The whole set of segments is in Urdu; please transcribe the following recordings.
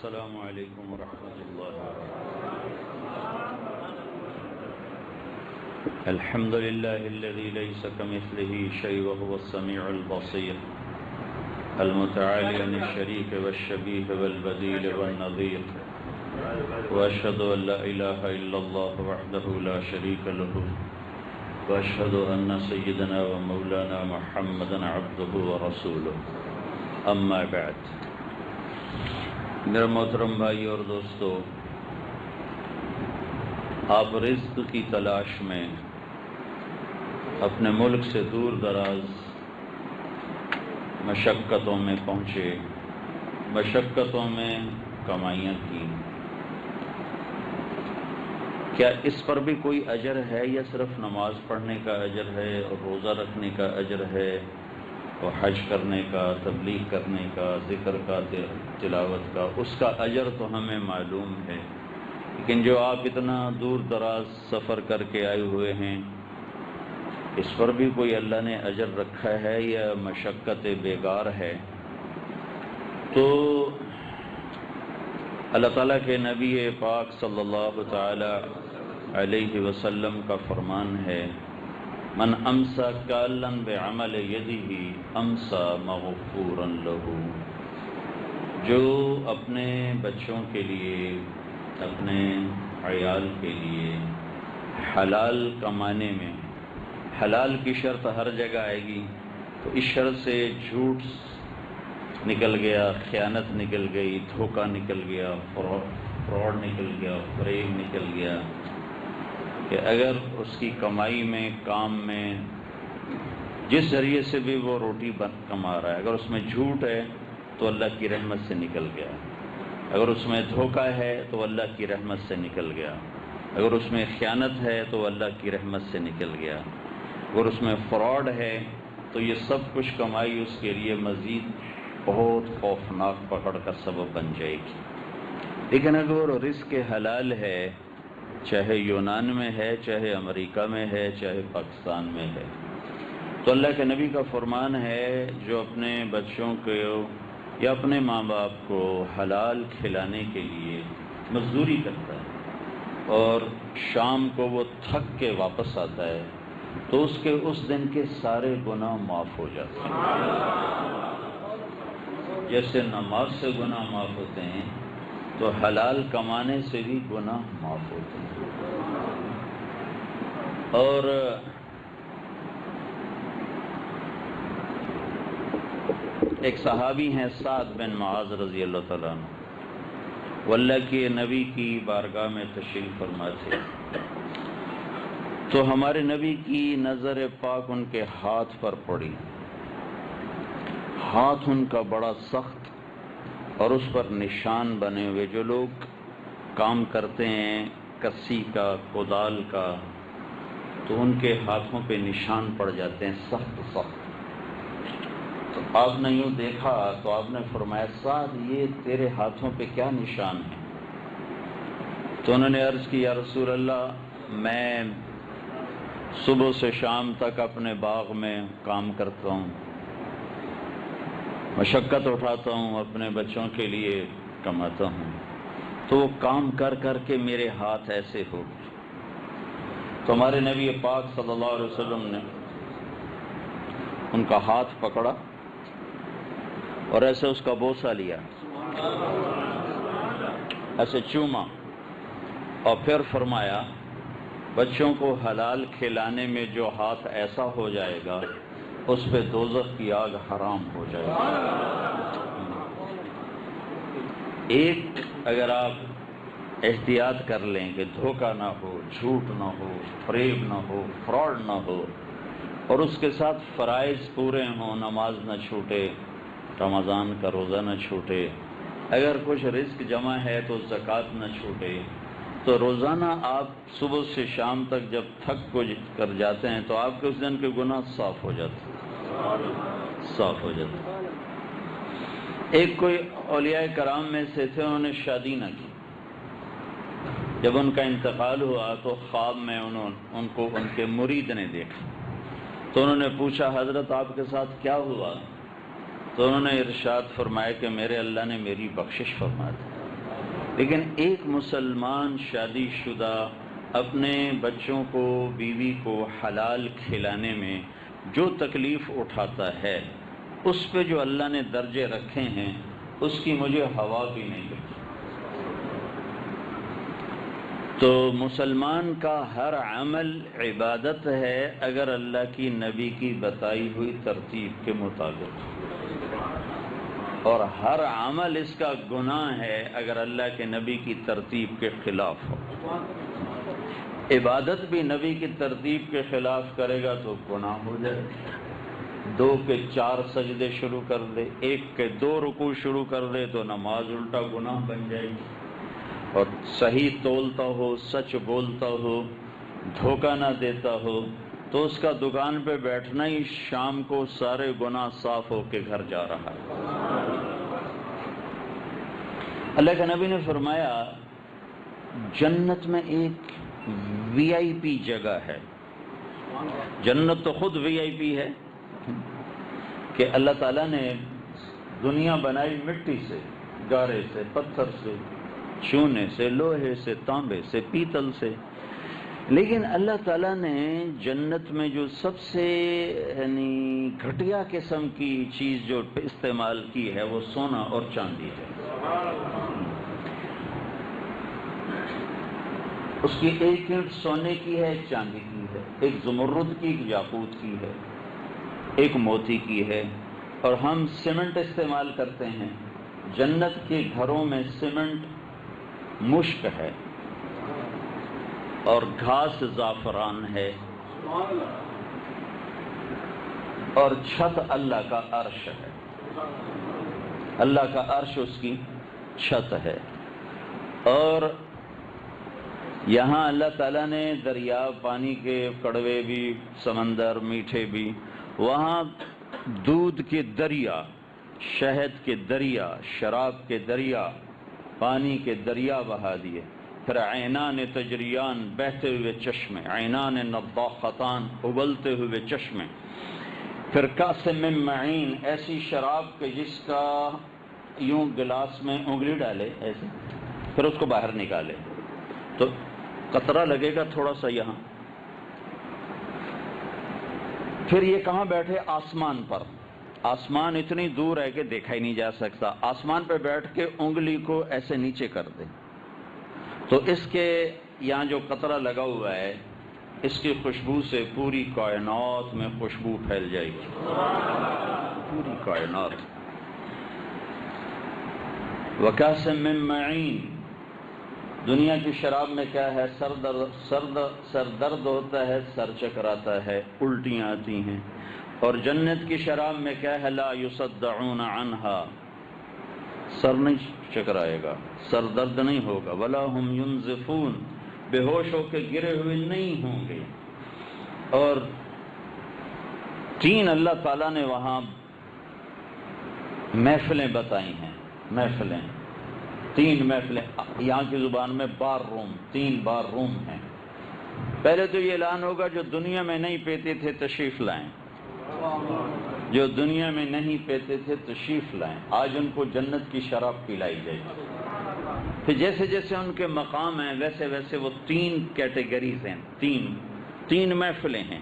السلام علیکم ورحمۃ اللہ وبرکاتہ۔ الحمد للہ الذی لیس کمثلہ شیء وهو السمیع البصیر المتعالی عن الشریک والشبیہ والبدیل والنظیر، واشهد ان لا الہ الا اللہ وحدہ لا شریک لہ، واشهد ان سیدنا ومولانا محمدا عبدہ ورسولہ، اما بعد۔ میرے محترم بھائی اور دوستو، آپ رزق کی تلاش میں اپنے ملک سے دور دراز مشقتوں میں پہنچے، مشقتوں میں کمائیاں کی، کیا اس پر بھی کوئی اجر ہے یا صرف نماز پڑھنے کا اجر ہے اور روزہ رکھنے کا اجر ہے اور حج کرنے کا، تبلیغ کرنے کا، ذکر کا، تلاوت کا، اس کا اجر تو ہمیں معلوم ہے، لیکن جو آپ اتنا دور دراز سفر کر کے آئے ہوئے ہیں، اس پر بھی کوئی اللہ نے اجر رکھا ہے یا مشقت بیگار ہے؟ تو اللہ تعالیٰ کے نبی پاک صلی اللہ تعالی علیہ وسلم کا فرمان ہے، من امسا کالن بعمل یدہ امسا مغفورا لہ، جو اپنے بچوں کے لیے، اپنے عیال کے لیے حلال کمانے میں، حلال کی شرط ہر جگہ آئے گی، تو اس شرط سے جھوٹ نکل گیا، خیانت نکل گئی، دھوکہ نکل گیا، فراڈ نکل گیا، فریب نکل گیا، کہ اگر اس کی کمائی میں، کام میں، جس ذریعے سے بھی وہ روٹی کما رہا ہے، اگر اس میں جھوٹ ہے تو اللہ کی رحمت سے نکل گیا، اگر اس میں دھوکہ ہے تو اللہ کی رحمت سے نکل گیا، اگر اس میں خیانت ہے تو اللہ کی رحمت سے نکل گیا، اگر اس میں فراڈ ہے تو یہ سب کچھ کمائی اس کے لیے مزید بہت خوفناک پکڑ کا سبب بن جائے گی۔ لیکن اگر رزق حلال ہے، چاہے یونان میں ہے، چاہے امریکہ میں ہے، چاہے پاکستان میں ہے، تو اللہ کے نبی کا فرمان ہے، جو اپنے بچوں کو یا اپنے ماں باپ کو حلال کھلانے کے لیے مزدوری کرتا ہے اور شام کو وہ تھک کے واپس آتا ہے، تو اس کے اس دن کے سارے گناہ معاف ہو جاتے ہیں۔ جیسے نماز سے گناہ معاف ہوتے ہیں، تو حلال کمانے سے بھی گناہ معاف ہوتے ہیں۔ اور ایک صحابی ہیں سعد بن معاذ رضی اللہ تعالیٰ عنہ، وہ اللہ کے نبی کی بارگاہ میں تشریف فرما تھے، تو ہمارے نبی کی نظر پاک ان کے ہاتھ پر پڑی، ہاتھ ان کا بڑا سخت اور اس پر نشان بنے ہوئے، جو لوگ کام کرتے ہیں کسی کا، کدال کا، تو ان کے ہاتھوں پہ نشان پڑ جاتے ہیں سخت سخت۔ تو آپ نے یوں دیکھا تو آپ نے فرمایا، سعد یہ تیرے ہاتھوں پہ کیا نشان ہے؟ تو انہوں نے عرض کی، یا رسول اللہ، میں صبح سے شام تک اپنے باغ میں کام کرتا ہوں، مشقت اٹھاتا ہوں، اپنے بچوں کے لیے کماتا ہوں، تو وہ کام کر کر کے میرے ہاتھ ایسے ہو گئے۔ تو ہمارے نبی پاک صلی اللہ علیہ وسلم نے ان کا ہاتھ پکڑا اور ایسے اس کا بوسہ لیا، ایسے چوما، اور پھر فرمایا، بچوں کو حلال کھلانے میں جو ہاتھ ایسا ہو جائے گا، اس پہ دوزخ کی آگ حرام ہو جائے گی۔ ایک اگر آپ احتیاط کر لیں کہ دھوکہ نہ ہو، جھوٹ نہ ہو، فریب نہ ہو، فراڈ نہ ہو، اور اس کے ساتھ فرائض پورے ہوں، نماز نہ چھوٹے، رمضان کا روزہ نہ چھوٹے، اگر کچھ رزق جمع ہے تو زکوٰۃ نہ چھوٹے، تو روزانہ آپ صبح سے شام تک جب تھک کر جاتے ہیں تو آپ کے اس دن کے گناہ صاف ہو جاتے ہیں، صاف ہو جاتے ہیں۔ ایک کوئی اولیاء کرام میں سے تھے، انہوں نے شادی نہ کی، جب ان کا انتقال ہوا تو خواب میں ان کو ان کے مرید نے دیکھا، تو انہوں نے پوچھا، حضرت آپ کے ساتھ کیا ہوا؟ تو انہوں نے ارشاد فرمایا کہ میرے اللہ نے میری بخشش فرما دی، لیکن ایک مسلمان شادی شدہ اپنے بچوں کو، بیوی کو حلال کھلانے میں جو تکلیف اٹھاتا ہے، اس پہ جو اللہ نے درجے رکھے ہیں اس کی مجھے ہوا بھی نہیں لگتی۔ تو مسلمان کا ہر عمل عبادت ہے اگر اللہ کی نبی کی بتائی ہوئی ترتیب کے مطابق، اور ہر عمل اس کا گناہ ہے اگر اللہ کے نبی کی ترتیب کے خلاف ہو۔ عبادت بھی نبی کی ترتیب کے خلاف کرے گا تو گناہ ہو جائے، 2 کے 4 سجدے شروع کر دے، 1 کے 2 رکوع شروع کر دے تو نماز الٹا گناہ بن جائے گی، اور صحیح تولتا ہو، سچ بولتا ہو، دھوکہ نہ دیتا ہو تو اس کا دکان پہ بیٹھنا ہی شام کو سارے گناہ صاف ہو کے گھر جا رہا ہے۔ اللہ کے نبی نے فرمایا جنت میں ایک وی آئی پی جگہ ہے، جنت تو خود وی آئی پی ہے کہ اللہ تعالیٰ نے دنیا بنائی مٹی سے، گارے سے، پتھر سے، چونے سے، لوہے سے، تانبے سے، پیتل سے، لیکن اللہ تعالیٰ نے جنت میں جو سب سے گھٹیا قسم کی چیز جو استعمال کی ہے وہ سونا اور چاندی ہے۔ اس کی ایک اینٹ سونے کی ہے، ایک چاندی کی ہے، ایک زمرد کی، ایک یاقوت کی ہے، ایک موتی کی ہے، اور ہم سیمنٹ استعمال کرتے ہیں۔ جنت کے گھروں میں سیمنٹ مشک ہے اور گھاس زعفران ہے، اور چھت اللہ کا عرش ہے، اللہ کا عرش اس کی چھت ہے۔ اور یہاں اللہ تعالیٰ نے دریا، پانی کے کڑوے بھی، سمندر میٹھے بھی، وہاں دودھ کے دریا، شہد کے دریا، شراب کے دریا، پانی کے دریا بہا دیے۔ پھر عینان تجریان، بہتے ہوئے چشمے، عینان نضاختان، ابلتے ہوئے چشمے۔ پھر کاس من معین، ایسی شراب کہ جس کا یوں گلاس میں انگلی ڈالے ایسے، پھر اس کو باہر نکالے تو قطرہ لگے گا تھوڑا سا یہاں۔ پھر یہ کہاں بیٹھے؟ آسمان پر۔ آسمان اتنی دور ہے کہ دیکھا ہی نہیں جا سکتا، آسمان پہ بیٹھ کے انگلی کو ایسے نیچے کر دے تو اس کے یہاں جو قطرہ لگا ہوا ہے اس کی خوشبو سے پوری کائنات میں خوشبو پھیل جائے گی، پوری کائنات۔ وَكَأْسٍ مِّن مَّعِينٍ، دنیا کی شراب میں کیا ہے؟ سر درد ہوتا ہے، سر چکراتا ہے، الٹیاں آتی ہیں۔ اور جنت کی شراب میں کیا ہے؟ لا يصدعون عنها، سر نہیں چکرائے گا، سر درد نہیں ہوگا، ولا هم ينزفون، بے ہوش ہو کے گرے ہوئے نہیں ہوں گے۔ اور 3 اللہ تعالیٰ نے وہاں محفلیں بتائی ہیں، محفلیں، 3 محفلیں، یہاں کی زبان میں بار روم، 3 بار روم ہیں۔ پہلے تو یہ اعلان ہوگا جو دنیا میں نہیں پیتے تھے تشریف لائیں، جو دنیا میں نہیں پیتے تھے تشریف لائیں، آج ان کو جنت کی شراب پلائی جائے گی۔ پھر جیسے جیسے ان کے مقام ہیں ویسے ویسے وہ 3 کیٹیگریز ہیں، 3 محفلیں ہیں۔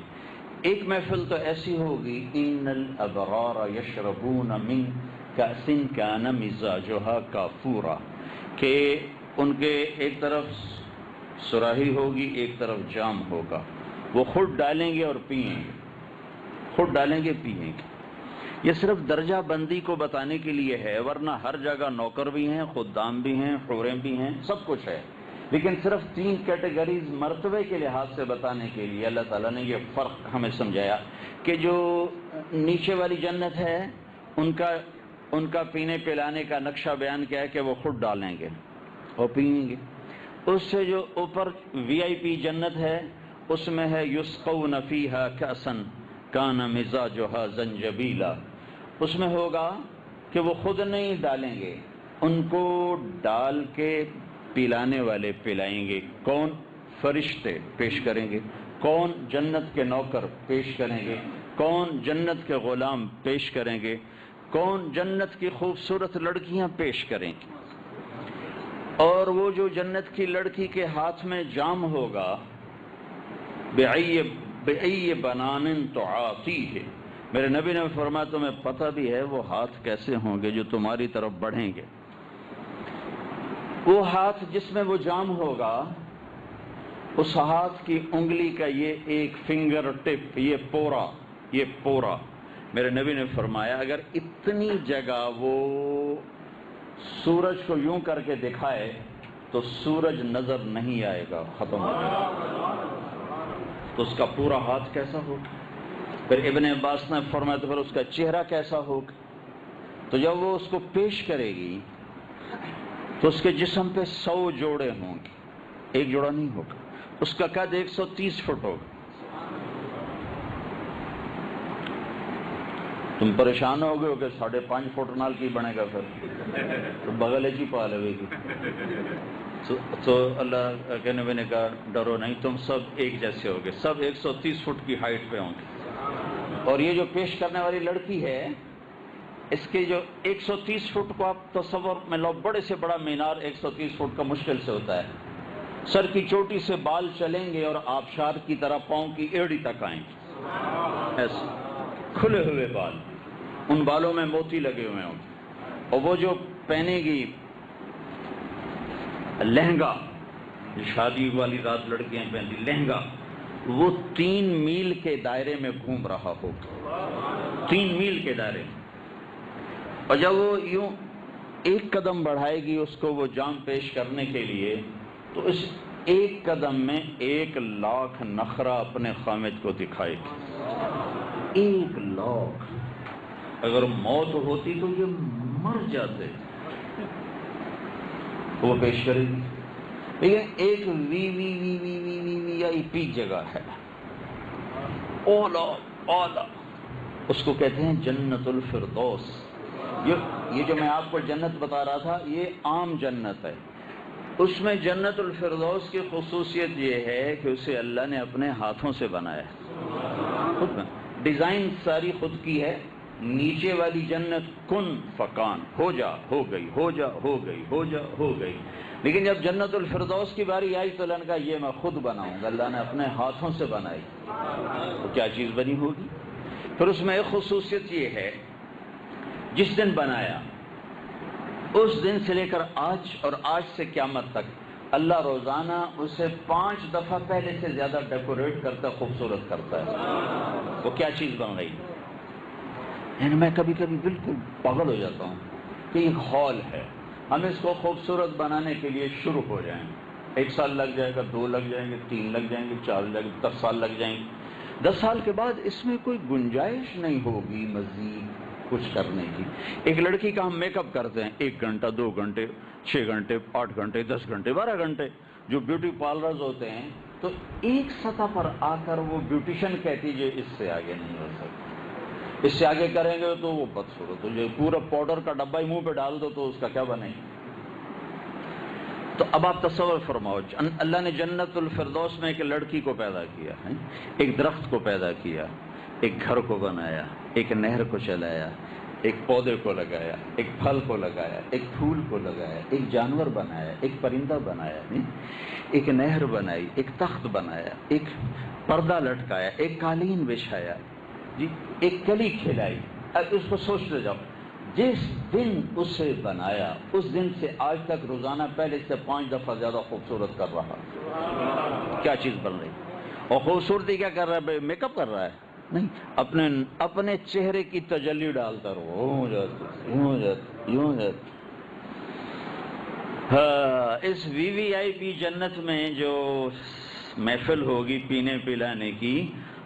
ایک محفل تو ایسی ہوگی، ان الابرار یشربون من کأس کان مزاجها کافورا، کہ ان کے ایک طرف صراحی ہوگی، ایک طرف جام ہوگا، وہ خود ڈالیں گے اور پیئیں گے، خود ڈالیں گے پیئیں گے۔ یہ صرف درجہ بندی کو بتانے کے لیے ہے، ورنہ ہر جگہ نوکر بھی ہیں، خدام بھی ہیں، حوریں بھی ہیں، سب کچھ ہے، لیکن صرف 3 کیٹیگریز مرتبے کے لحاظ سے بتانے کے لیے اللہ تعالیٰ نے یہ فرق ہمیں سمجھایا کہ جو نیچے والی جنت ہے ان کا پینے پلانے کا نقشہ بیان کیا ہے کہ وہ خود ڈالیں گے اور پئیں گے۔ اس سے جو اوپر وی آئی پی جنت ہے اس میں ہے یسقون فیہا کأسا کان مزاجها زنجبیلا، اس میں ہوگا کہ وہ خود نہیں ڈالیں گے، ان کو ڈال کے پلانے والے پلائیں گے۔ کون؟ فرشتے پیش کریں گے۔ کون؟ جنت کے نوکر پیش کریں گے۔ کون؟ جنت کے غلام پیش کریں گے۔ کون؟ جنت کی خوبصورت لڑکیاں پیش کریں گی۔ اور وہ جو جنت کی لڑکی کے ہاتھ میں جام ہوگا، بِأَيِّ بَنَانٍ تُعَاطِيهِ، میرے نبی نے فرمایا تمہیں پتہ بھی ہے وہ ہاتھ کیسے ہوں گے جو تمہاری طرف بڑھیں گے۔ وہ ہاتھ جس میں وہ جام ہوگا، اس ہاتھ کی انگلی کا یہ ایک فنگر ٹپ، یہ پورا میرے نبی نے فرمایا اگر اتنی جگہ وہ سورج کو یوں کر کے دکھائے تو سورج نظر نہیں آئے گا، ختم ہو جائے گا، تو اس کا پورا ہاتھ کیسا ہوگا؟ پھر ابن عباس نے فرمایا تو پھر اس کا چہرہ کیسا ہوگا؟ تو جب وہ اس کو پیش کرے گی تو اس کے جسم پہ 100 جوڑے ہوں گے، ایک جوڑا نہیں ہوگا۔ اس کا قد 130 فٹ ہوگا۔ تم پریشان ہو گئے ہو کہ 5.5 فٹ نال کی بنے گا، پھر تو بغل ہی پا لے گی۔ تو اللہ کے نبی نے کہا ڈرو نہیں، تم سب ایک جیسے ہوگے، سب 130 فٹ کی ہائٹ پہ ہوں گے۔ اور یہ جو پیش کرنے والی لڑکی ہے، اس کے جو 130 فٹ کو آپ تصور میں لو، بڑے سے بڑا مینار 130 فٹ کا مشکل سے ہوتا ہے، سر کی چوٹی سے بال چلیں گے اور آبشار کی طرح پاؤں کی ایڑی تک آئیں گے، ایسے کھلے ہوئے بال، ان بالوں میں موتی لگے ہوئے ہوں گے۔ اور وہ جو پہنے گی لہنگا، شادی والی رات لڑکیاں پہنتی لہنگا، وہ 3 میل کے دائرے میں گھوم رہا ہوگا، 3 میل کے دائرے میں۔ اور جب وہ یوں ایک قدم بڑھائے گی اس کو وہ جام پیش کرنے کے لیے، تو اس ایک قدم میں 1,00,000 نخرہ اپنے خامد کو دکھائے گی، 1,00,000۔ اگر موت ہوتی تو یہ مر جاتے، وہ پیش کرے گی۔ لیکن ایک وی آئی پی جگہ ہے، اولا، اس کو کہتے ہیں جنت الفردوس۔ یہ جو میں آپ کو جنت بتا رہا تھا، یہ عام جنت ہے۔ اس میں جنت الفردوس کی خصوصیت یہ ہے کہ اسے اللہ نے اپنے ہاتھوں سے بنایا ہے، خود میں ڈیزائن ساری خود کی ہے۔ نیچے والی جنت کن فکان، ہو جا ہو گئی، ہو جا ہو گئی، ہو جا ہو گئی۔ لیکن جب جنت الفردوس کی باری آئی تو اللہ نے کہا یہ میں خود بناؤں گا، اللہ نے اپنے ہاتھوں سے بنائی، تو کیا چیز بنی ہوگی؟ پھر اس میں ایک خصوصیت یہ ہے، جس دن بنایا اس دن سے لے کر آج اور آج سے قیامت تک اللہ روزانہ اسے 5 دفعہ پہلے سے زیادہ ڈیکوریٹ کرتا، خوبصورت کرتا ہے۔ وہ کیا چیز بن گئی؟ یعنی میں کبھی کبھی بالکل پاگل ہو جاتا ہوں کہ ایک ہال ہے، ہم اس کو خوبصورت بنانے کے لیے شروع ہو جائیں، 1 سال لگ جائے گا، 2 لگ جائیں گے، 3 لگ جائیں گے، 4 لگ جائیں گے، 10 سال لگ جائیں گے۔ 10 سال کے بعد اس میں کوئی گنجائش نہیں ہوگی مزید کچھ کرنے کی۔ ایک لڑکی کا ہم میک اپ کرتے ہیں 1 گھنٹہ، 2 گھنٹے، 6 گھنٹے، 8 گھنٹے، 10 گھنٹے، 12 گھنٹے، جو بیوٹی پارلرز ہوتے ہیں، تو ایک سطح پر آ کر وہ بیوٹیشن کہتی ہے اس سے آگے نہیں ہو سکتا، اس سے آگے کریں گے تو وہ بدصورت ہو جائے، پورا پاؤڈر کا ڈبہ ہی منہ پہ ڈال دو تو اس کا کیا بنے گا؟ تو اب آپ تصور فرماؤ، اللہ نے جنت الفردوس میں ایک لڑکی کو پیدا کیا ہے، ایک درخت کو پیدا کیا، ایک گھر کو بنایا، ایک نہر کو چلایا، ایک پودے کو لگایا، ایک پھل کو لگایا، ایک پھول کو لگایا، ایک جانور بنایا، ایک پرندہ بنایا، ایک نہر بنائی، ایک تخت بنایا، ایک پردہ لٹکایا، ایک قالین بچھایا، جی ایک کلی کھلائی۔ اب اس کو سوچتے جاؤ، جس دن اسے بنایا اس دن سے آج تک روزانہ پہلے سے 5 دفعہ زیادہ خوبصورت کر رہا، کیا چیز بن رہی؟ اور خوبصورتی کیا کر رہا ہے بھائی؟ میک اپ کر رہا ہے؟ نہیں، اپنے چہرے کی تجلی ڈالتا رہو، ہو جاتا یوں ہو جاتا یوں ہو جاتا۔ ہاں، اس وی آئی پی جنت میں جو محفل ہوگی پینے پلانے کی،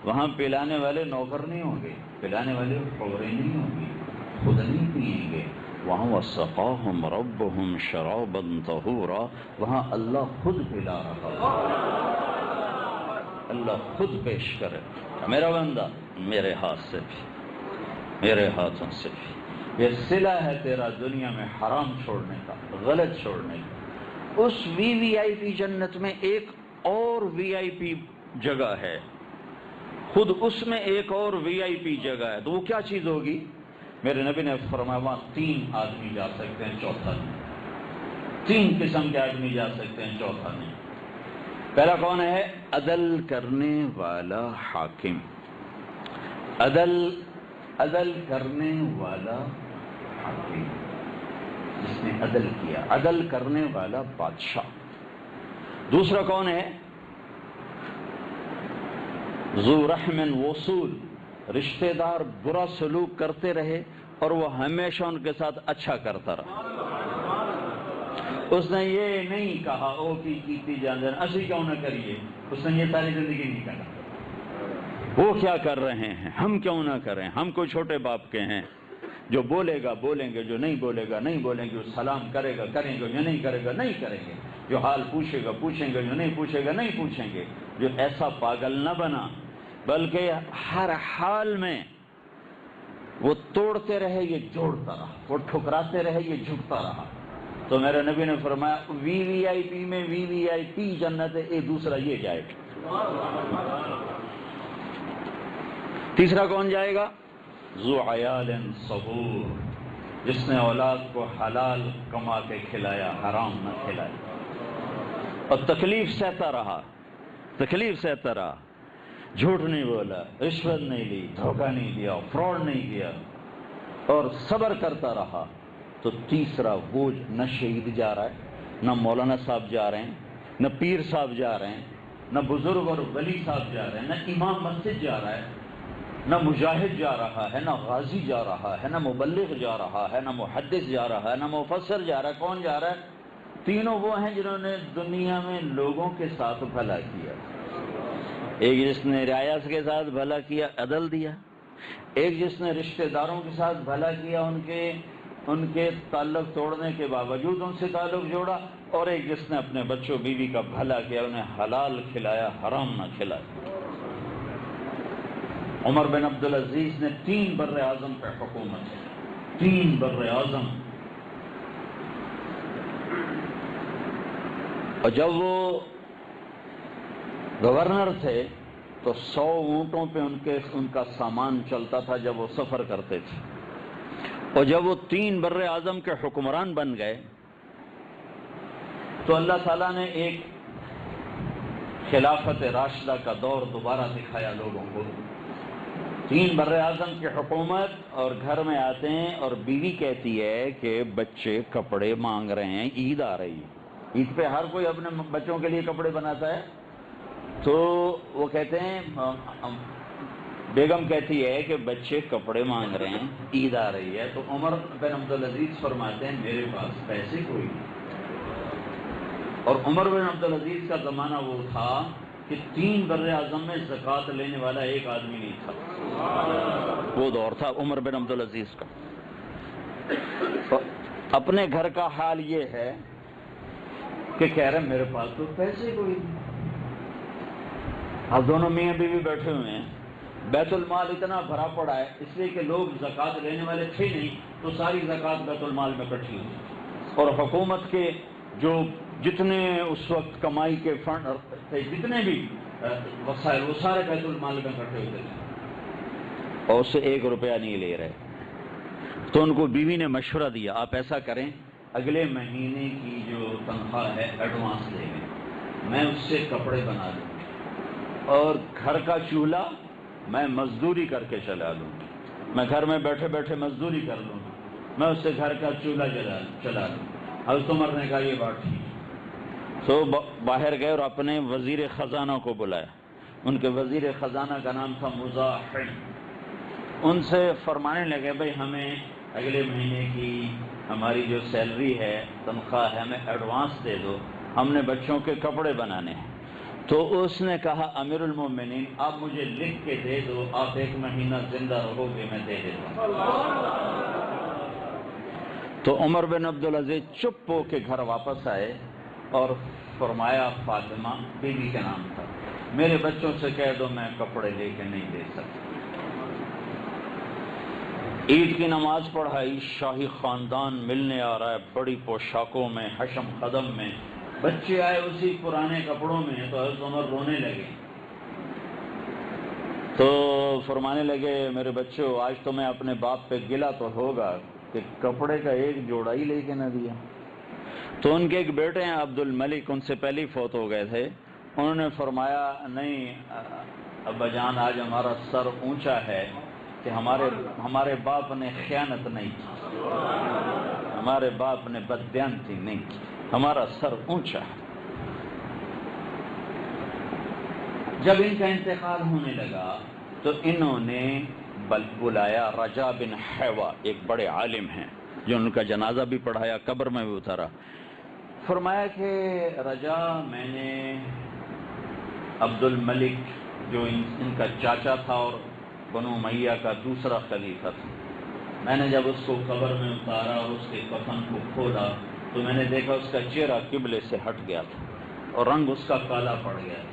وہاں پلانے والے نوکر نہیں ہوں گے، پلانے والے حوریں نہیں ہوں گی، خود نہیں پئیں گے، وہاں وَسَقَاهُمْ رَبُّهُمْ شَرَابًا طَهُورًا، وہاں اللہ خود پلا رہا ہے، اللہ خود پیش کرے، میرا بندہ میرے ہاتھ سے بھی، میرے ہاتھوں سے بھی۔ یہ صلہ ہے تیرا دنیا میں حرام چھوڑنے کا، غلط چھوڑنے کا۔ اس وی آئی پی جنت میں ایک اور وی آئی پی جگہ ہے، خود اس میں ایک اور وی آئی پی جگہ ہے، تو وہ کیا چیز ہوگی؟ میرے نبی نے فرمایا وہاں 3 آدمی جا سکتے ہیں، چوتھا نہیں۔ 3 قسم کے آدمی جا سکتے ہیں، چوتھا نہیں۔ پہلا کون ہے؟ عدل کرنے والا حاکم، عدل کرنے والا حاکم، جس نے عدل کیا، عدل کرنے والا بادشاہ۔ دوسرا کون ہے؟ ذو رحم وصول، رشتہ دار برا سلوک کرتے رہے اور وہ ہمیشہ ان کے ساتھ اچھا کرتا رہا۔ اس نے یہ نہیں کہا او کی جان اسی کیوں نہ کریے، اس نے یہ ساری زندگی نہیں کہا وہ کیا کر رہے ہیں ہم کیوں نہ کریں، ہم کوئی چھوٹے باپ کے ہیں، جو بولے گا بولیں گے، جو نہیں بولے گا نہیں بولیں گے، جو سلام کرے گا کریں گے، جو نہیں کرے گا نہیں کریں گے، جو حال پوچھے گا پوچھیں گے، جو نہیں پوچھے گا نہیں پوچھیں گے۔ جو ایسا پاگل نہ بنا، بلکہ ہر حال میں وہ توڑتے رہے یہ جوڑتا رہا، وہ ٹھکراتے رہے یہ جھکتا رہا۔ تو میرے نبی نے فرمایا وی آئی پی میں وی آئی پی جنت ہے، ایک دوسرا یہ جائے گا۔ تیسرا کون جائے گا؟ ذو عیال صبور، جس نے اولاد کو حلال کما کے کھلایا، حرام نہ کھلایا، اور تکلیف سہتا رہا، جھوٹ نہیں بولا، رشوت نہیں لی، دھوکہ نہیں دیا، فراڈ نہیں کیا، اور صبر کرتا رہا۔ تو تیسرا وہ نہ شہید جا رہا ہے، نہ مولانا صاحب جا رہے ہیں، نہ پیر صاحب جا رہے ہیں، نہ بزرگ اور ولی صاحب جا رہے ہیں، نہ امام مسجد جا رہا ہے، نہ مجاہد جا رہا ہے، نہ غازی جا رہا ہے، نہ مبلغ جا رہا ہے، نہ محدث جا رہا ہے، نہ مفسر جا رہا ہے۔ کون جا رہا ہے؟ تینوں وہ ہیں جنہوں نے دنیا میں لوگوں کے ساتھ بھلا کیا۔ ایک جس نے رعایا کے ساتھ بھلا کیا، عدل دیا، ایک جس نے رشتہ داروں کے ساتھ بھلا کیا، ان کے تعلق توڑنے کے باوجود ان سے تعلق جوڑا، اور ایک جس نے اپنے بچوں بیوی کا بھلا کیا، انہیں حلال کھلایا، حرام نہ کھلایا۔ عمر بن عبدالعزیز نے 3 بر اعظم پہ حکومت کی، 3 بر اعظم، اور جب وہ گورنر تھے تو 100 اونٹوں پہ ان کا سامان چلتا تھا جب وہ سفر کرتے تھے، اور جب وہ 3 بر اعظم کے حکمران بن گئے تو اللہ تعالیٰ نے ایک خلافت راشدہ کا دور دوبارہ دکھایا لوگوں کو۔ 3 بر اعظم کی حکومت، اور گھر میں آتے ہیں اور بیوی کہتی ہے کہ بچے کپڑے مانگ رہے ہیں، عید آ رہی ہے، عید پہ ہر کوئی اپنے بچوں کے لیے کپڑے بناتا ہے، تو وہ کہتے ہیں، بیگم کہتی ہے کہ بچے کپڑے مانگ رہے ہیں، عید آ رہی ہے۔ تو عمر بن عبدالعزیز فرماتے ہیں میرے پاس پیسے کوئی نہیں، اور عمر بن عبدالعزیز کا زمانہ وہ تھا کہ 3 بر اعظم میں زکوٰۃ لینے والا ایک آدمی نہیں تھا، وہ دور تھا عمر بن عبدالعزیز کا۔ تو اپنے گھر کا حال یہ ہے کہ کہہ رہے میرے پاس تو پیسے کوئی نہیں۔ اب دونوں میاں بیوی بیٹھے ہوئے ہیں، بیت المال اتنا بھرا پڑا ہے، اس لیے کہ لوگ زکوٰۃ لینے والے تھے نہیں، تو ساری زکوٰۃ بیت المال میں اکٹھی ہوئی، اور حکومت کے جو جتنے اس وقت کمائی کے فنڈ تھے، جتنے بھی وسائل، وہ سارے بیت المال میں اکٹھے ہوتے تھے، اور اس سے 1 روپیہ نہیں لے رہے۔ تو ان کو بیوی نے مشورہ دیا آپ ایسا کریں، اگلے مہینے کی جو تنخواہ ہے ایڈوانس دے گئے، میں اس سے کپڑے بنا لوں، اور گھر کا چولہا میں مزدوری کر کے چلا لوں، میں گھر میں بیٹھے بیٹھے مزدوری کر لوں، میں اس سے گھر کا چولہا چلا لوں۔ حضرت عمر نے کہا یہ بات ٹھیک، تو باہر گئے اور اپنے وزیر خزانہ کو بلایا، ان کے وزیر خزانہ کا نام تھا مزاحم، ان سے فرمانے لگے بھائی ہمیں اگلے مہینے کی ہماری جو سیلری ہے، تنخواہ ہے، ہمیں ایڈوانس دے دو، ہم نے بچوں کے کپڑے بنانے ہیں۔ تو اس نے کہا امیر المومنین آپ مجھے لکھ کے دے دو، آپ 1 مہینہ زندہ رہو گے میں دے دیتا ہوں۔ تو عمر بن عبدالعزیز چپ ہو کے گھر واپس آئے اور فرمایا، فاطمہ بیوی کا نام تھا، میرے بچوں سے کہہ دو میں کپڑے لے کے نہیں دے سکتا۔ عید کی نماز پڑھائی، شاہی خاندان ملنے آ رہا ہے بڑی پوشاکوں میں، حشم قدم میں، بچے آئے اسی پرانے کپڑوں میں، تو حضرت عمر رونے لگے، تو فرمانے لگے میرے بچوں آج تمہیں اپنے باپ پہ گلہ تو ہوگا کہ کپڑے کا 1 جوڑا ہی لے کے نہ دیا۔ تو ان کے ایک بیٹے ہیں عبد الملک، ان سے پہلے فوت ہو گئے تھے. انہوں نے فرمایا نہیں ابا جان آج ہمارا سر اونچا ہے کہ ہمارے باپ نے خیانت نہیں کی، ہمارے باپ نے بددیانتی نہیں کی، ہمارا سر اونچا ہے. جب ان کا انتقال ہونے لگا تو انہوں نے بلایا رجا بن حیوہ، ایک بڑے عالم ہیں جو ان کا جنازہ بھی پڑھایا، قبر میں بھی اتارا. فرمایا کہ رجا، میں نے عبد الملک جو ان کا چاچا تھا اور بنو امیہ کا دوسرا خلیفہ تھا، میں نے جب اس کو قبر میں اتارا اور اس کے کفن کو کھولا تو میں نے دیکھا اس کا چہرہ قبلے سے ہٹ گیا تھا اور رنگ اس کا کالا پڑ گیا تھا.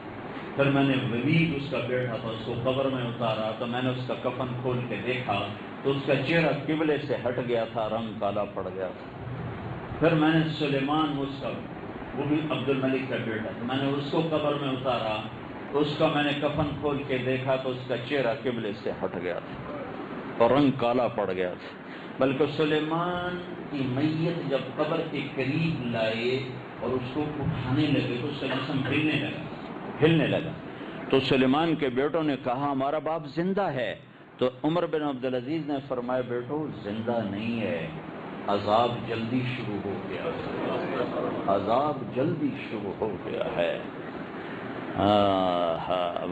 پھر میں نے ولید اس کا بیٹا تھا، اس کو قبر میں اتارا تو میں نے اس کا کفن کھول کے دیکھا تو اس کا چہرہ قبلے سے ہٹ گیا تھا، رنگ کالا پڑ گیا تھا. پھر میں نے سلیمان، اس کا وہ بھی عبد الملک کا بیٹا تھا، میں نے اس کو قبر میں اتارا تو اس کا میں نے کفن کھول کے دیکھا تو اس کا چہرہ قبلے سے ہٹ گیا تھا اور رنگ کالا پڑ گیا تھا. بلکہ سلیمان کی میت جب قبر کے قریب لائے اور اس کو اٹھانے لگے تو اس کا جسم ہلنے لگا. تو سلیمان کے بیٹوں نے کہا ہمارا باپ زندہ ہے. تو عمر بن عبدالعزیز نے فرمایا بیٹو زندہ نہیں ہے، عذاب جلدی شروع ہو گیا ہے، عذاب جلدی شروع ہو گیا ہے.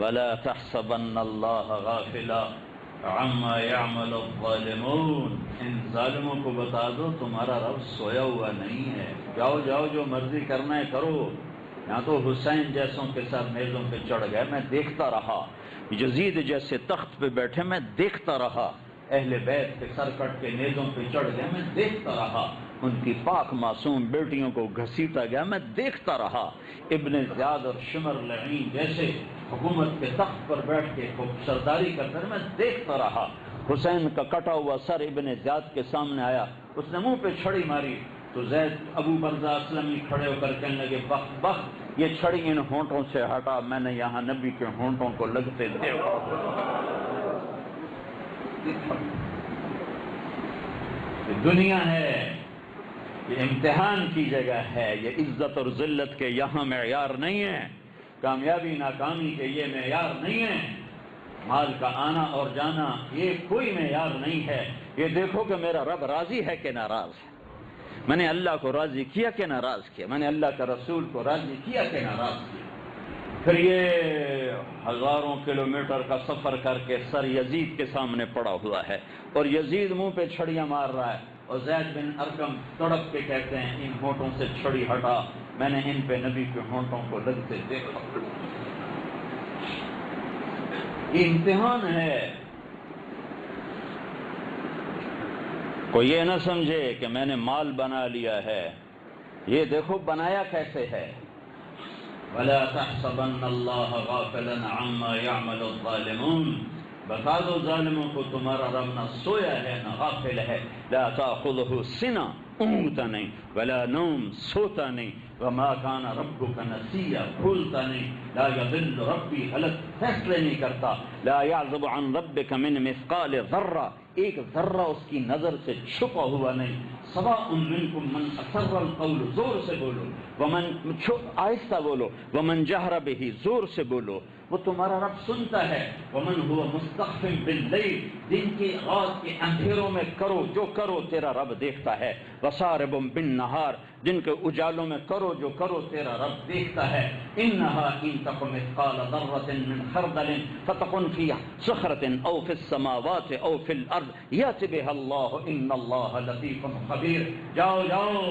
وَلَا تَحْسَبَنَّ اللَّهَ غَافِلًا عَمَّا يَعْمَلُ الظَّالِمُونَ. ان ظالموں کو بتا دو تمہارا رب سویا ہوا نہیں ہے، جاؤ جاؤ جو مرضی کرنا ہے کرو. یہاں تو حسین جیسوں کے ساتھ میزوں پہ چڑھ گئے، میں دیکھتا رہا. یزید جیسے تخت پہ بیٹھے، میں دیکھتا رہا. اہل بیت کے سر کٹ کے نیزوں پہ چڑھ گئے، میں دیکھتا رہا. ان کی پاک معصوم بیٹیوں کو گھسیٹا گیا، میں دیکھتا رہا. ابن زیاد اور شمر لعین جیسے حکومت کے تخت پر بیٹھ کے سرداری کرتے رہے، میں دیکھتا رہا. حسین کا کٹا ہوا سر ابن زیاد کے سامنے آیا، اس نے منہ پہ چھڑی ماری تو زید ابو برزہ اسلمی کھڑے ہو کر کہنے لگے بخت بخت، یہ چھڑی ان ہونٹوں سے ہٹا، میں نے یہاں نبی کے ہونٹوں کو لگتے دیکھا. یہ دنیا ہے، یہ امتحان کی جگہ ہے، یہ عزت اور ذلت کے یہاں معیار نہیں ہے، کامیابی ناکامی کے یہ معیار نہیں ہے، مال کا آنا اور جانا یہ کوئی معیار نہیں ہے. یہ دیکھو کہ میرا رب راضی ہے کہ ناراض ہے، میں نے اللہ کو راضی کیا کہ ناراض کیا، میں نے اللہ کا رسول کو راضی کیا کہ ناراض کیا. پھر یہ ہزاروں کلومیٹر کا سفر کر کے سر یزید کے سامنے پڑا ہوا ہے اور یزید منہ پہ چھڑیاں مار رہا ہے اور زید بن ارقم تڑپ کے کہتے ہیں ان ہونٹوں سے چھڑی ہٹا، میں نے ان پہ نبی کے ہونٹوں کو لگتے دیکھا. یہ امتحان ہے. کوئی یہ نہ سمجھے کہ میں نے مال بنا لیا ہے، یہ دیکھو بنایا کیسے ہے. وَلَا تَحْسَبَنَّ اللَّهَ غَافِلًا عَمَّا يَعْمَلُ الظَّالِمُونَ. بتا دو ظالموں کو تمہارا رب نہ سویا ہے نہ غافل ہے. لا تأخذه سنہ، اونگتا نہیں، ولا نوم، سوتا نہیں، وما کان ربک نسیا، بھولتا نہیں. لا یضل ربی، غلط فیصلے نہیں کرتا. لا یعزب عن ربک من مثقال ذرہ، ایک ذرہ اس کی نظر سے چھپا ہوا نہیں. سواء منکم من اسر القول، زور سے بولو، ومن آہستہ بولو، ومن جہر بہ، زور سے بولو، وہ تمہارا رب سنتا ہے. ومن هو مستخف باللیل، دن کے رات کے اندھیروں میں کرو جو کرو تیرا رب دیکھتا ہے. وسارب بالنہار، دن کے اجالوں میں کرو جو کرو تیرا رب دیکھتا ہے. انہا ان تک مثقال ذرۃ من خردل فتکن فی صخرۃ او فی السماوات او فی الارض یأتی بها اللہ ان اللہ لطیف خبیر. جاؤ جاؤ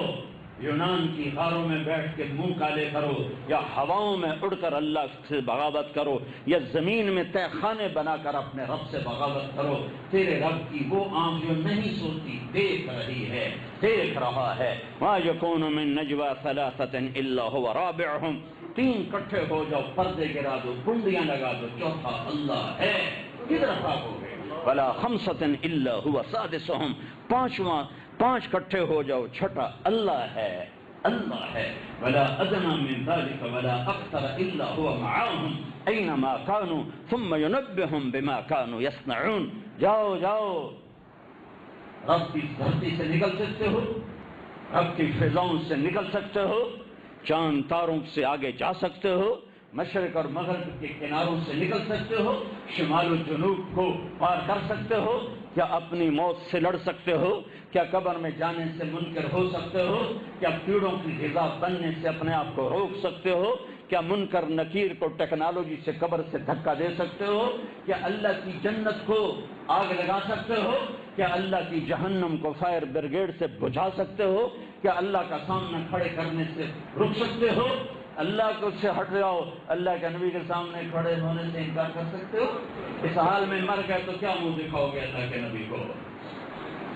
یونان کی غاروں میں بیٹھ کے منہ کالے کرو، یا ہواؤں میں اڑ کر اللہ سے بغاوت کرو، یا زمین میں تہ خانے بنا کر اپنے رب سے بغاوت کرو. تیرے رب کی وہ آنکھ جو نہیں سوتی دیکھ رہی ہے، دیکھ رہا ہے. ما یکون من نجوى ثلاثة الا هو رابعهم، تین کٹھے ہو جاؤ پردے گرا دو، کنڈیاں لگا دو، چوتھا اللہ ہے. کدھر بھاگو گے؟ ولا خمسة الا هو سادسهم، پانچ کٹھے ہو جاؤ، چھٹا اللہ ہے، اللہ ہے. ولا ادنى من ذلك ولا اكثر الا هو معهم اينما كانوا ثم ينبئهم بما كانوا يصنعون. جاؤ جاؤ، رب کی دھرتی سے نکل سکتے ہو، رب کی فضاؤں سے نکل سکتے ہو، چاند تاروں سے آگے جا سکتے ہو، مشرق اور مغرب کے کناروں سے نکل سکتے ہو، شمال و جنوب کو پار کر سکتے ہو، کیا اپنی موت سے لڑ سکتے ہو، کیا قبر میں جانے سے منکر ہو سکتے ہو، کیا کیڑوں کی غذا بننے سے اپنے آپ کو روک سکتے ہو، کیا منکر نکیر کو ٹیکنالوجی سے قبر سے دھکا دے سکتے ہو، کیا اللہ کی جنت کو آگ لگا سکتے ہو، کیا اللہ کی جہنم کو فائر بریگیڈ سے بجھا سکتے ہو، کیا اللہ کا سامنا کھڑے کرنے سے رک سکتے ہو، اللہ کو سے ہٹ جاؤ، اللہ کے نبی کے سامنے کھڑے ہونے سے انکار کر سکتے ہو؟ اس حال میں مر گئے تو کیا منہ دکھاؤ گے اللہ کے نبی کو؟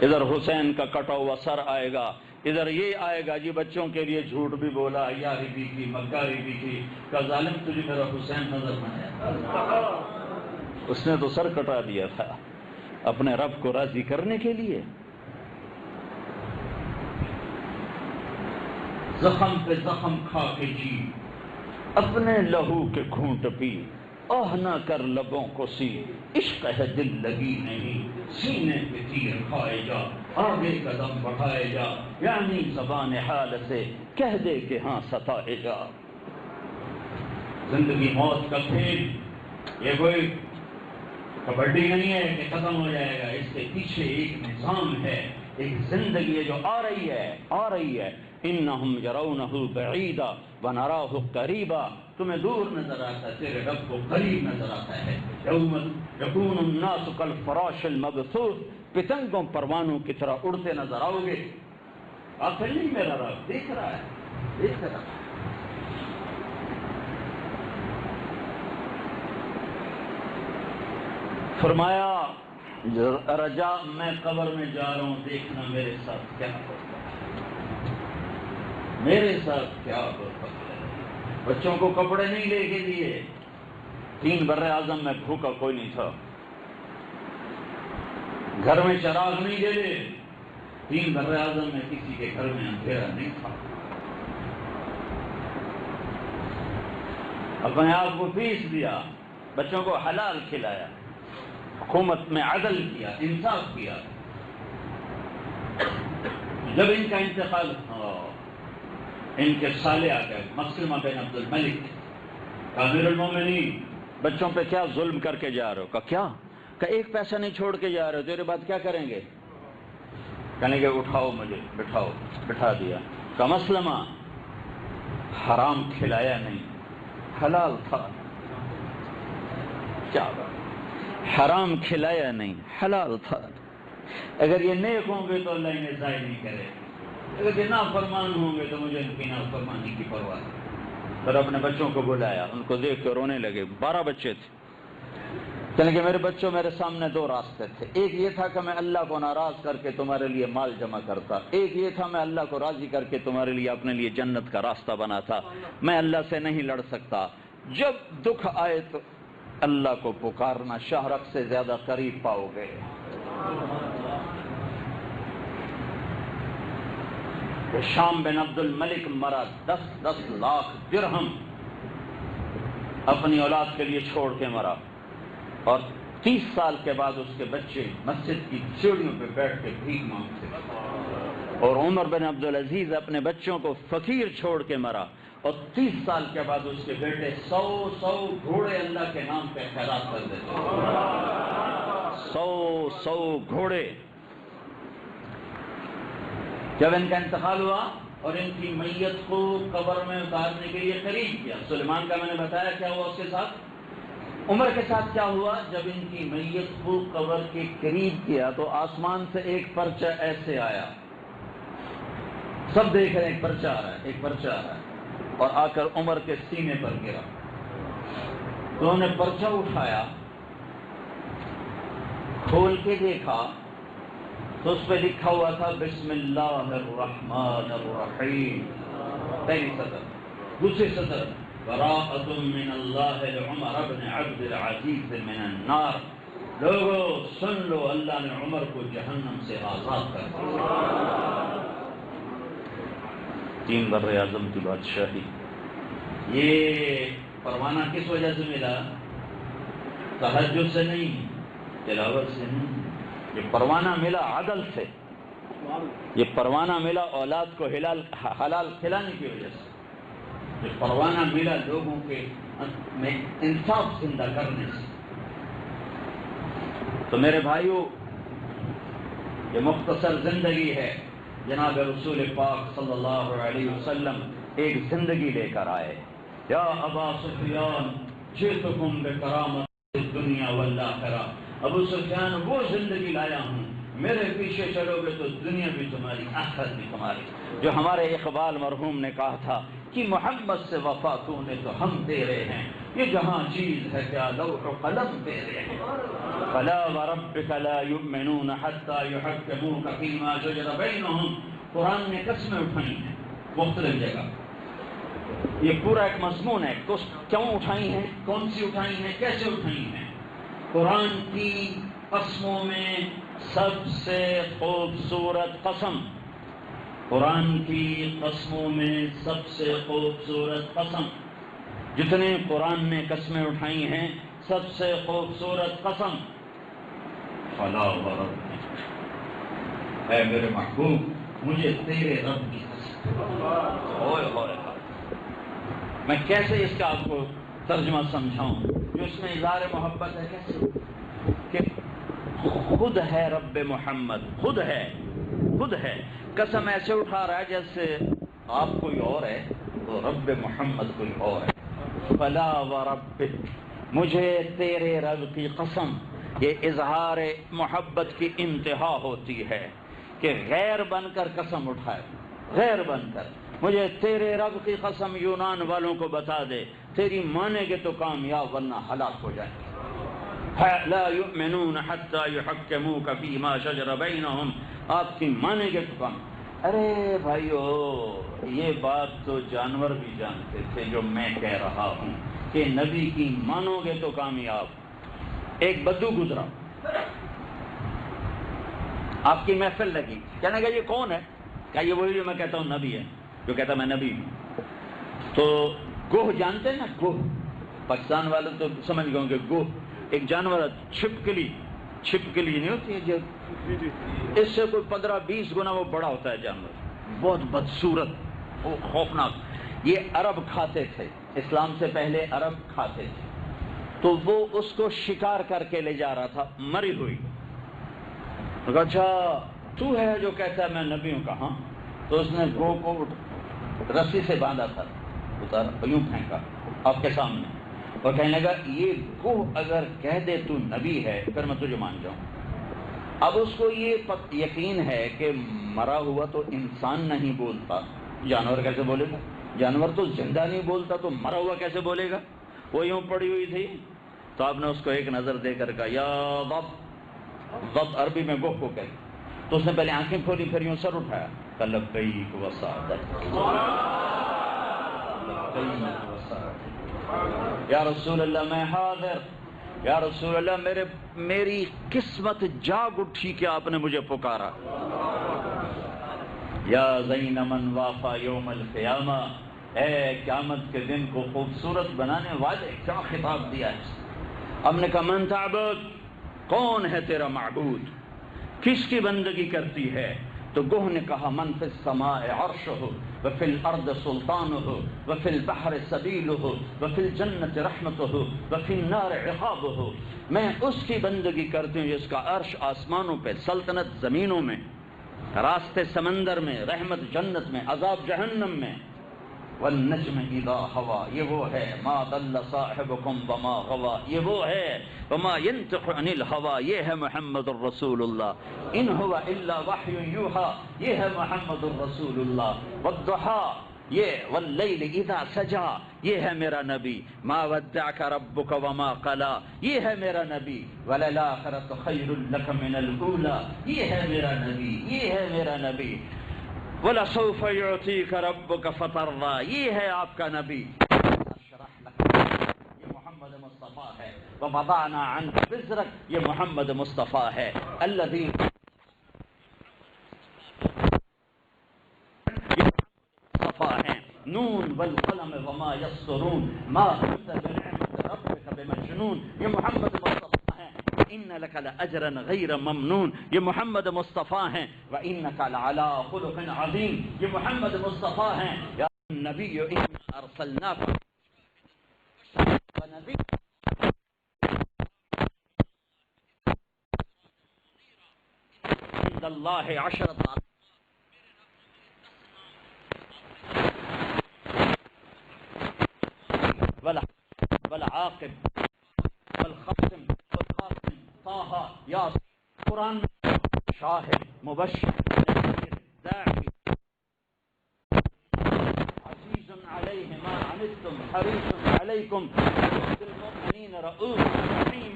ادھر حسین کا کٹا ہوا سر آئے گا، ادھر یہ آئے گا جی بچوں کے لیے جھوٹ بھی بولا، عیاری بھی کی، مکاری بھی کی، کہ ظالم تجھے میرا حسین نظر نہ آیا، اس نے تو سر کٹا دیا تھا اپنے رب کو راضی کرنے کے لیے۔ زخم پہ زخم کھا کے جی، اپنے لہو کے گھونٹ پی، آہ نہ کر لبوں کو سی، عشق ہے دل لگی نہیں، سینے پہ تیر کھائے جا، آگے قدم بڑھائے جا، یعنی زبان حال سے کہہ دے کہ ہاں ستائے جا۔ زندگی موت کا کھیل یہ کوئی کبڈی نہیں ہے کہ ختم ہو جائے گا، اس کے پیچھے ایک نظام ہے، ایک زندگی ہے جو آ رہی ہے۔ انہم یرونہ بعیدا ونراہ قریبا، تمہیں دور نظر آتا ہے، تیرے رب کو قریب نظر آتا ہے۔ یوم یکون الناس کالفراش المبثوث، پتنگوں پروانوں کی طرح اڑتے نظر آؤ گے۔ غافل نہیں میرا رب، دیکھ رہا ہے۔ فرمایا رجا میں قبر میں جا رہا ہوں، دیکھنا میرے ساتھ کیا ہوتا ہے، میرے ساتھ کیا ہوتا ہے۔ بچوں کو کپڑے نہیں لے کے دیے، 3 بر اعظم میں بھوکا کوئی نہیں تھا، گھر میں چراغ نہیں دے دے، 3 بر اعظم میں کسی کے گھر میں اندھیرا نہیں تھا، اپنے آپ کو پیس دیا، بچوں کو حلال کھلایا، حکومت میں عدل کیا، انصاف کیا۔ جب ان کا انتقال ان کے سالے آ گئے، مسلمہ بن عبد الملک، امیر المومنین، بچوں پہ کیا ظلم کر کے جا رہے ہو؟ کیا کہ ایک پیسہ نہیں چھوڑ کے جا رہے ہو، تیرے بعد کیا کریں گے؟ کہنے کہ اٹھاؤ مجھے، بٹھاؤ، بٹھا دیا۔ کہ مسلمہ حرام کھلایا نہیں، حلال تھا، کیا بات، حرام کھلایا نہیں، حلال تھا۔ اگر یہ نیک ہوں گے تو اللہ انہیں ضائع نہیں کرے، اگر یہ نافرمان ہوں گے تو مجھے ان کی نافرمانی کی پرواہ ہے۔ پھر اپنے بچوں کو بلایا، ان کو دیکھ کے رونے لگے، 12 بچے تھے۔ کہنے کہ میرے بچوں، میرے سامنے 2 راستے تھے، ایک یہ تھا کہ میں اللہ کو ناراض کر کے تمہارے لیے مال جمع کرتا، ایک یہ تھا میں اللہ کو راضی کر کے تمہارے لیے اپنے لیے جنت کا راستہ بناتا۔ میں اللہ سے نہیں لڑ سکتا، جب دکھ آئے تو اللہ کو پکارنا، شاہ رخ سے زیادہ قریب پاؤ گے۔ شام بن عبد الملک مرا، 10 لاکھ درہم اپنی اولاد کے لیے چھوڑ کے مرا، اور 30 سال کے بعد اس کے بچے مسجد کی سیڑھیوں پہ بیٹھ کے بھیک مانگتے، اور عمر بن عبدالعزیز اپنے بچوں کو فقیر چھوڑ کے مرا، اور 30 سال کے بعد اس کے بیٹے 100 گھوڑے اللہ کے نام پہ خیرات کر دیتے، 100 گھوڑے۔ جب ان کا انتقال ہوا اور ان کی میت کو قبر میں اتارنے کے لیے قریب کیا، سلیمان کا میں نے بتایا کیا ہوا اس کے ساتھ، عمر کے ساتھ کیا ہوا، جب ان کی میت کو قبر کے قریب کیا تو آسمان سے ایک پرچہ ایسے آیا، سب دیکھ رہے ہیں، ایک پرچہ آ رہا ہے، ایک پرچہ آ رہا ہے، اور آ کر عمر کے سینے پر گرا، تو انہوں نے پرچہ اٹھایا، کھول کے دیکھا تو اس پہ لکھا ہوا تھا بسم اللہ الرحمن الرحیم، پہلی سطر، دوسری سطر براءۃ من اللہ لعمر بن عبد العزیز من النار، لوگو سن لو، اللہ نے عمر کو جہنم سے آزاد کر دیا۔ 3 بر اعظم کی بادشاہی، یہ پروانہ کس وجہ سے ملا؟ تہجد سے نہیں، تلاوت سے نہیں، یہ پروانہ ملا عدل سے، یہ پروانہ ملا اولاد کو حلال کھلانے کی وجہ سے، یہ پروانہ ملا لوگوں کے میں انصاف زندہ کرنے سے۔ تو میرے بھائیوں، یہ مختصر زندگی ہے، جناب رسول پاک صلی اللہ علیہ وسلم ایک زندگی لے کر آئے۔ یا ابا سفیان جئتکم بکرامت الدنیا والآخرہ، ابو سفیان وہ زندگی لایا ہوں، میرے پیچھے چلو گے تو دنیا بھی تمہاری آخرت بھی تمہاری۔ جو ہمارے اقبال مرحوم نے کہا تھا کہ محمد سے وفا تو نے تو ہم تیرے ہیں، یہ جہاں چیز ہے کیا لوح و قلم تیرے ہیں۔ فلا وربک لا یؤمنون حتی یحکموک فیما شجر بینہم، قرآن نے قسمیں اٹھائی ہیں مختلف جگہ، یہ پورا ایک مضمون ہے، کیوں اٹھائی ہیں، کون سی اٹھائی ہیں، کیسے اٹھائی ہیں۔ قرآن کی قسموں میں سب سے خوبصورت قسم، قرآن کی قسموں میں سب سے خوبصورت قسم، جتنے قرآن نے قسمیں اٹھائی ہیں سب سے خوبصورت قسم فلا وربک، اے میرے محبوب مجھے تیرے رب کی قسم۔ میں کیسے اس کا آپ کو ترجمہ سمجھاؤں، جو اس میں اظہار محبت ہے کیسے کہ خود ہے رب محمد، خود ہے قسم ایسے اٹھا رہا ہے جیسے آپ کوئی اور ہے تو رب محمد کوئی اور ہے۔ فلا وربک، مجھے تیرے رب کی قسم۔ یہ اظہار محبت کی انتہا ہوتی ہے کہ غیر بن کر قسم اٹھائے، غیر بن کر، مجھے تیرے رب کی قسم، یونان والوں کو بتا دے تیری مانیں گے تو کامیاب ورنہ ہلاک ہو جائیں گے۔ لا یؤمنون حتی یحکموک فیما شجر بینہم، آپ کی مانیں گے تو کام۔ ارے بھائیو، یہ بات تو جانور بھی جانتے تھے جو میں کہہ رہا ہوں کہ نبی کی مانو گے تو کامیاب۔ ایک بدو گزرا، آپ کی محفل لگی، کہنے لگا یہ کون ہے؟ کہا یہ وہی جو میں کہتا ہوں نبی ہے، جو کہتا میں نبی ہوں۔ تو گوہ جانتے ہیں نا، گوہ، پاکستان والے تو سمجھ گئے ہوں گے، گوہ ایک جانور، چھپکلی نہیں ہوتی ہے جو اس سے کوئی 15-20 گنا وہ بڑا ہوتا ہے جانور، بہت بدصورت، وہ خوفناک۔ یہ عرب کھاتے تھے، اسلام سے پہلے عرب کھاتے تھے، تو وہ اس کو شکار کر کے لے جا رہا تھا، مری ہوئی۔ تو کہا اچھا تو ہے جو کہتا ہے میں نبی ہوں؟ کہاں؟ تو اس نے گو کو رسی سے باندھا تھا، اتارا، یوں پھینکا آپ کے سامنے، اور کہنے لگا یہ گوہ اگر کہہ دے تو نبی ہے پھر میں تجھے مان جاؤں۔ اب اس کو یہ یقین ہے کہ مرا ہوا تو انسان نہیں بولتا، جانور کیسے بولے گا؟ جانور تو زندہ نہیں بولتا تو مرا ہوا کیسے بولے گا؟ وہ یوں پڑی ہوئی تھی، تو آپ نے اس کو ایک نظر دے کر کہا یا ضب، عربی میں گوہ کو کہتے۔ تو اس نے پہلے آنکھیں کھولی، پھر یوں سر اٹھایا، کہ لبیک وسعدیک، یا رسول اللہ میں حاضر، یا رسول اللہ میری قسمت جاگ اٹھی کہ آپ نے مجھے پکارا۔ یا زین من وافا یوم القیامہ، اے قیامت کے دن کو خوبصورت بنانے والے، کیا خطاب دیا ہے۔ ہم نے کہا من تعبد، کون ہے تیرا معبود، کس کی بندگی کرتی ہے؟ تو گوہ نے کہا من فی السماء عرشہ وفی الارض سلطانہ وفی البحر سبیلہ وفی الجنت رحمتہ وفی النار عقابہ، میں اس کی بندگی کرتی ہوں جس کا عرش آسمانوں پہ، سلطنت زمینوں میں، راستے سمندر میں، رحمت جنت میں، عذاب جہنم میں۔ والنجم اذا ہوا، یہ وہ ہے، ما ضل صاحبکم وما غوا، یہ وہ ہے، وما ينطق عن الهوى، یہ ہے محمد الرسول اللہ، ان هو الا وحی یوحى، یہ ہے محمد الرسول اللہ۔ والضحى، یہ واللیل اذا سجا، یہ ہے میرا نبی۔ ما ودعک ربک وما قلا، یہ ہے میرا نبی۔ وللآخرۃ خیر لک من الاولی، یہ ہے میرا نبی، یہ ہے میرا نبی۔ وَلَسَوْفَ يُعْطِيكَ رَبُّكَ فَتَرْضَىٰ، یہ ہے آپ کا نبی۔ اشرح لك صدرك، یہ محمد مصطفیٰ ہے۔ وَوَضَعْنَا عَنْكَ وِزْرَكَ، یہ محمد مصطفیٰ ہے۔ الذي مصطفیٰ ہے۔ نون والقلم وما يسطرون، ما أنت بنعمة ربك بمجنون، یہ محمد مصطفیٰ ہے۔ وَإِنَّ لَكَ لَأَجْرًا غَيْرَ مَمْنُونَ، یہ محمد مصطفیٰ ہیں. وَإِنَّكَ لَعَلَىٰ خُلُقٍ عَظِيمٍ، یہ محمد مصطفیٰ ہیں. یا نبی اِنَّا أَرْسَلْنَاكَ وَنَذِيرًا عِندَ اللَّهِ عَشْرَةَ والعاقب والخاتم طه یاسین. قرآن شاہد مبشر نذیر داعی عزیز علیہ ما عنتم حریص علیکم بالمؤمنین رؤوف رحیم.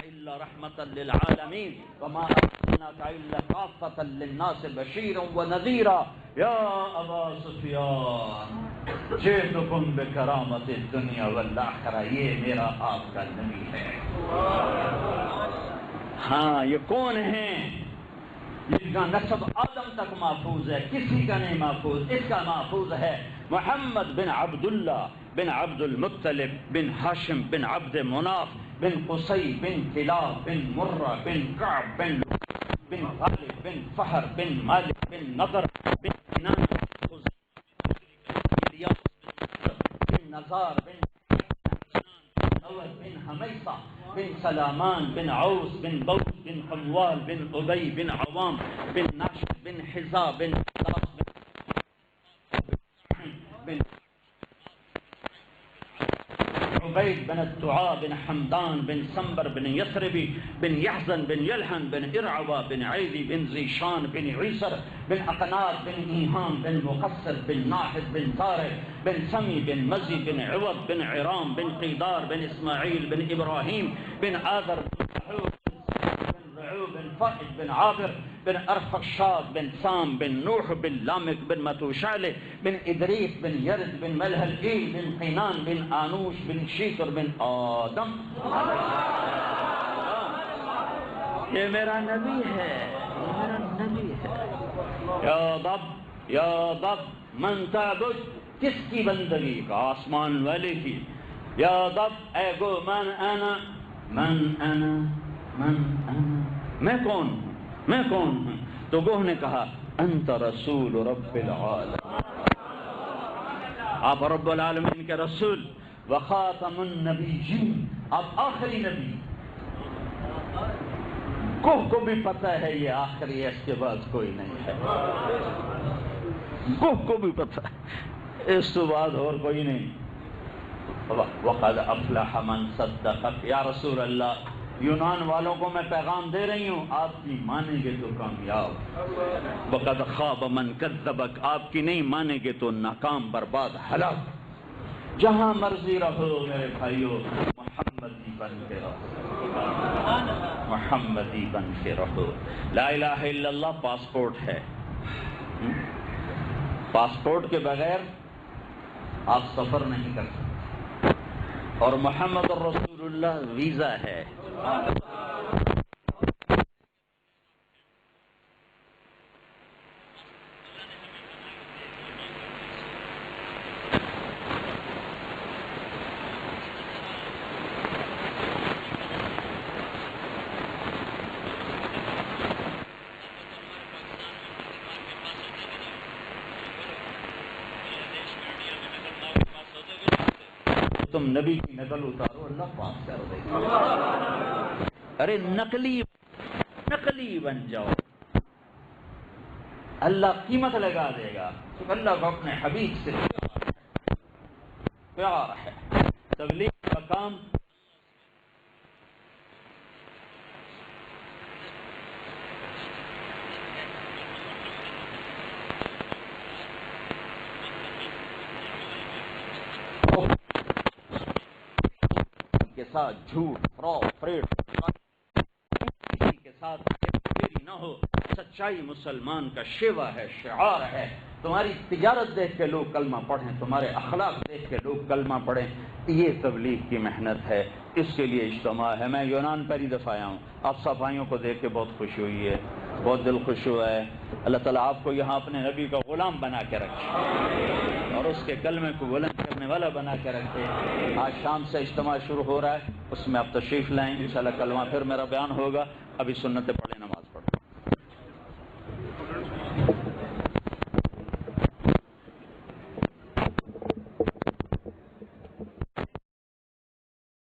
إلا رحمة للعالمين وما أرسلناك إلا كافة للناس بشيرا ونذيرا. يا أبا سفيان جئتكم بكرامة الدنيا والآخرة، یہ میرا آپ کا نبی ہے. ہاں یہ کون ہیں؟ جس کا نسب آدم تک محفوظ ہے، کسی کا نہیں محفوظ. اس کا محفوظ ہے محمد بن عبداللہ بن عبد المطلب بن ہاشم بن عبد مناف بن قصی بن کلاب بن مرہ بن کعب بن غالب بن فہر بن مالک بن نضر بن کنان بن الیاس بن نزار بن اول بن حمیصہ بن سلامان بن عوس بن بوس بن اموال بن ابی بن عوام بن ناشد بن حزا بن بن عبيد بن الدعاء بن حمدان بن سنبر بن يثربي بن يحزن بن يلحن بن إرعوى بن عيدي بن زيشان بن عيسر بن أقنار بن إيهام بن مقصر بن ناحد بن طارق بن سمي بن مزي بن عوض بن عرام بن قيدار بن إسماعيل بن إبراهيم بن آذر بن رحوب بن رعوب بن فائد بن عابر بن أرفقشاد بن سام بن نوح بن لامك بن متوشالة بن إدريس بن يرد بن ملهلئيل بن قينان بن آنوش بن شيطر بن آدم. یہ میرا نبی ہے، یہ میرا نبی ہے. یا رب من تعبد، کس کی بندگی کا؟ آسمان والے کی. یا رب اے گو من انا میں کون ہوں، میں کون ہوں؟ تو گوہ نے کہا انت رسول رب العالمین، آپ رب العالمین کے رسول. وخاتم النبیین، آپ آخری نبی. کوہ کو بھی پتہ ہے یہ آخری ہے، اس کے بعد کوئی نہیں ہے. کوہ کو بھی پتہ ہے اس کے بعد اور کوئی نہیں. وقد افلح من صدقک. یا رسول اللہ، یونان والوں کو میں پیغام دے رہی ہوں، آپ کی مانیں گے تو کامیاب. وقد خاب من کذبک، آپ کی نہیں مانیں گے تو ناکام برباد ہلاک. جہاں مرضی رہو میرے بھائیو، محمدی بن کے رہو، محمدی بن کے رہو. لا الہ الا اللہ پاسپورٹ ہے. پاسپورٹ کے بغیر آپ سفر نہیں کر سکتے، اور محمد رسول اللہ ویزا ہے. تم نبی کی نقل اتارو، اللہ پاس کر دے گا. ارے نقلی بن جاؤ، اللہ قیمت لگا دے گا. اللہ کو اپنے حبیب سے پیار ہے. تبلیغ کا کام کے ساتھ جھوٹ، فراڈ، فریب کسی کے ساتھ نہ ہو. سچائی مسلمان کا شیوا ہے، شعار ہے. تمہاری تجارت دیکھ کے لوگ کلمہ پڑھیں، تمہارے اخلاق دیکھ کے لوگ کلمہ پڑھیں. یہ تبلیغ کی محنت ہے، اس کے لیے اجتماع ہے. میں یونان پہلی دفعہ آیا ہوں، آپ صفائیوں کو دیکھ کے بہت خوشی ہوئی ہے، بہت دل خوش ہوا ہے. اللہ تعالیٰ آپ کو یہاں اپنے نبی کا غلام بنا کے رکھے اور اور اس کے کلمے کو بلند کرنے والا بنا کے رکھے۔ آج شام سے اجتماع شروع ہو رہا ہے، اس میں آپ تشریف لائیں، انشاءاللہ کلمہ پھر میرا بیان ہوگا۔ ابھی سنت